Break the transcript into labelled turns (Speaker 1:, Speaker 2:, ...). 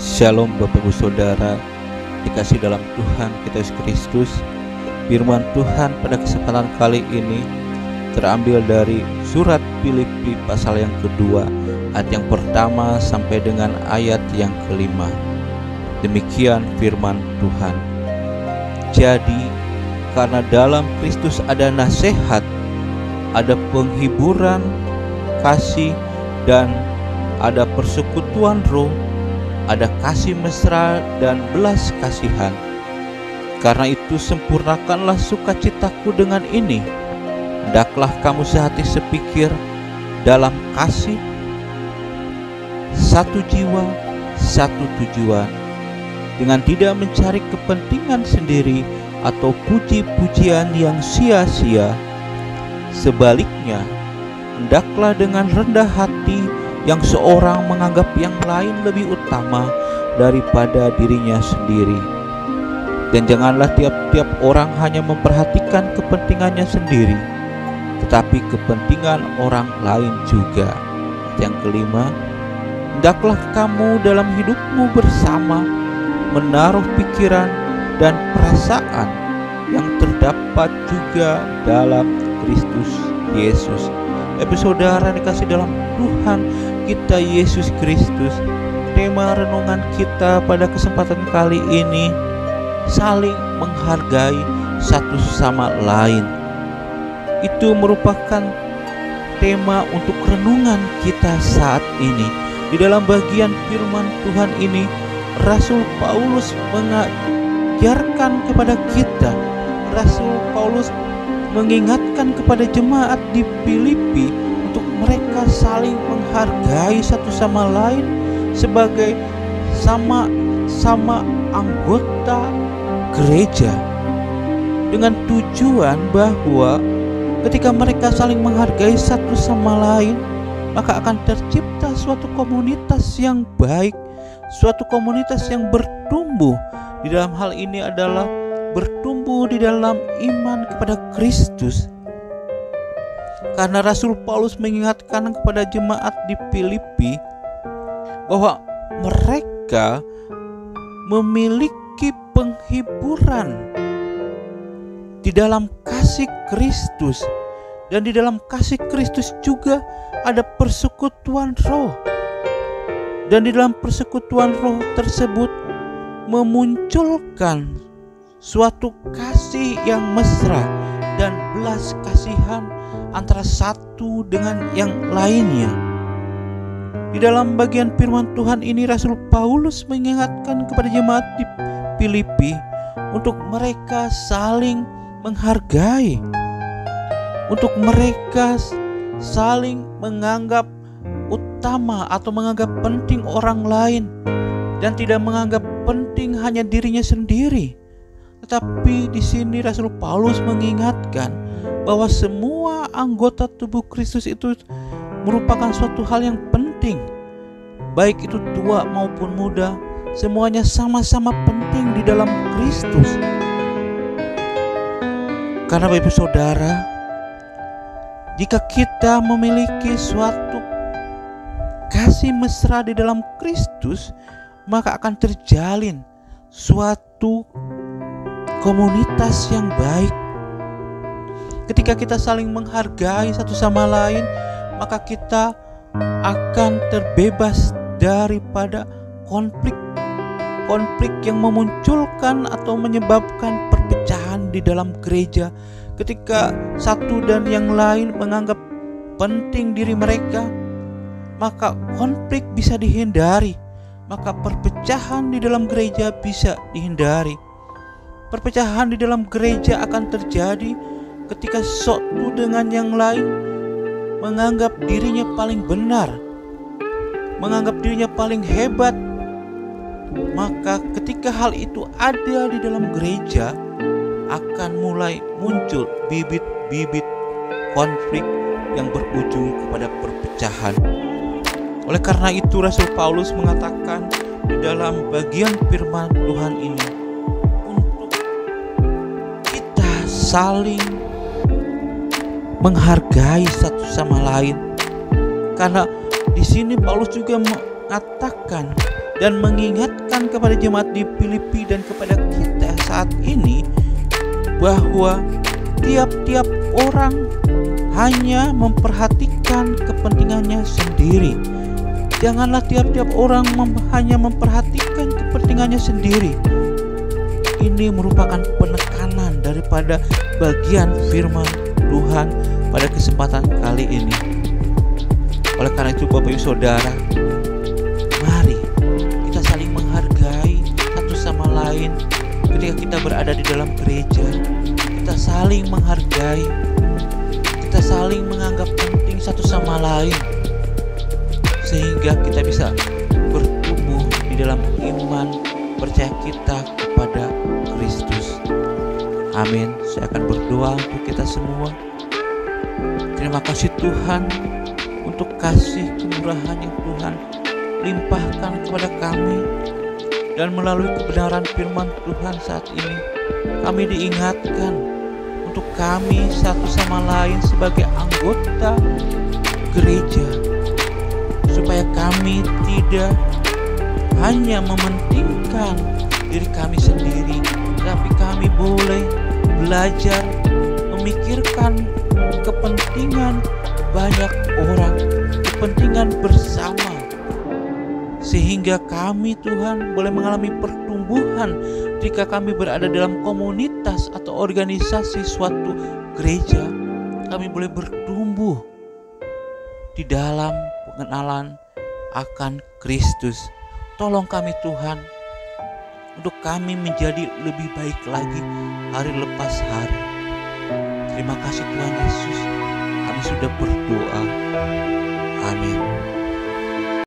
Speaker 1: Shalom Bapak Ibu Saudara, dikasih dalam Tuhan kita Yesus Kristus. Firman Tuhan pada kesempatan kali ini terambil dari surat Filipi pasal yang kedua, ayat yang pertama sampai dengan ayat yang kelima. Demikian firman Tuhan. Jadi karena dalam Kristus ada nasihat, ada penghiburan, kasih, dan ada persekutuan roh, ada kasih mesra dan belas kasihan. Karena itu sempurnakanlah sukacitaku dengan ini. Hendaklah kamu sehati sepikir dalam kasih, satu jiwa, satu tujuan, dengan tidak mencari kepentingan sendiri atau puji-pujian yang sia-sia. Sebaliknya, hendaklah dengan rendah hati yang seorang menganggap yang lain lebih utama daripada dirinya sendiri. Dan janganlah tiap-tiap orang hanya memperhatikan kepentingannya sendiri, tetapi kepentingan orang lain juga. Yang kelima, hendaklah kamu dalam hidupmu bersama menaruh pikiran dan perasaan yang terdapat juga dalam Kristus Yesus. Saudara dikasih dalam Tuhan kita Yesus Kristus, tema renungan kita pada kesempatan kali ini saling menghargai satu sama lain. Itu merupakan tema untuk renungan kita saat ini. Di dalam bagian firman Tuhan ini, Rasul Paulus mengajarkan kepada kita, Rasul Paulus mengingatkan kepada jemaat di Filipi untuk mereka saling menghargai satu sama lain sebagai sama-sama anggota gereja, dengan tujuan bahwa ketika mereka saling menghargai satu sama lain, maka akan tercipta suatu komunitas yang baik, suatu komunitas yang bertumbuh. Di dalam hal ini adalah bertumbuh di dalam iman kepada Kristus. Karena Rasul Paulus mengingatkan kepada jemaat di Filipi bahwa mereka memiliki penghiburan di dalam kasih Kristus, dan di dalam kasih Kristus juga ada persekutuan roh, dan di dalam persekutuan roh tersebut memunculkan suatu kasih yang mesra dan belas kasihan antara satu dengan yang lainnya. Di dalam bagian firman Tuhan ini, Rasul Paulus mengingatkan kepada jemaat di Filipi untuk mereka saling menghargai, untuk mereka saling menganggap utama atau menganggap penting orang lain, dan tidak menganggap penting hanya dirinya sendiri. Tetapi di sini Rasul Paulus mengingatkan bahwa semua anggota tubuh Kristus itu merupakan suatu hal yang penting. Baik itu tua maupun muda, semuanya sama-sama penting di dalam Kristus. Karena Bapak Ibu Saudara, jika kita memiliki suatu kasih mesra di dalam Kristus, maka akan terjalin suatu komunitas yang baik. Ketika kita saling menghargai satu sama lain, maka kita akan terbebas daripada konflik yang memunculkan atau menyebabkan perpecahan di dalam gereja. Ketika satu dan yang lain menganggap penting diri mereka, maka konflik bisa dihindari, maka perpecahan di dalam gereja bisa dihindari. Perpecahan di dalam gereja akan terjadi ketika satu dengan yang lain menganggap dirinya paling benar, menganggap dirinya paling hebat. Maka ketika hal itu ada di dalam gereja, akan mulai muncul bibit-bibit konflik yang berujung kepada perpecahan. Oleh karena itu Rasul Paulus mengatakan di dalam bagian firman Tuhan ini, saling menghargai satu sama lain. Karena di sini Paulus juga mengatakan dan mengingatkan kepada jemaat di Filipi dan kepada kita saat ini bahwa tiap-tiap orang hanya memperhatikan kepentingannya sendiri. Janganlah tiap-tiap orang hanya memperhatikan kepentingannya sendiri. Ini merupakan penekanan daripada bagian firman Tuhan pada kesempatan kali ini. Oleh karena itu Bapak Ibu Saudara, mari kita saling menghargai satu sama lain ketika kita berada di dalam gereja. Kita saling menghargai, kita saling menganggap penting satu sama lain, sehingga kita bisa bertumbuh di dalam iman percaya kita kepada Kristus. Amin. Saya akan berdoa untuk kita semua. Terima kasih Tuhan untuk kasih kemurahan yang Tuhan limpahkan kepada kami, dan melalui kebenaran firman Tuhan saat ini kami diingatkan untuk kami satu sama lain sebagai anggota gereja, supaya kami tidak hanya mementingkan diri kami sendiri, tapi kami boleh belajar memikirkan kepentingan banyak orang, kepentingan bersama, sehingga kami Tuhan boleh mengalami pertumbuhan jika kami berada dalam komunitas atau organisasi suatu gereja. Kami boleh bertumbuh di dalam pengenalan akan Kristus. Tolong kami Tuhan, untuk kami menjadi lebih baik lagi hari lepas hari. Terima kasih Tuhan Yesus, kami sudah berdoa. Amin.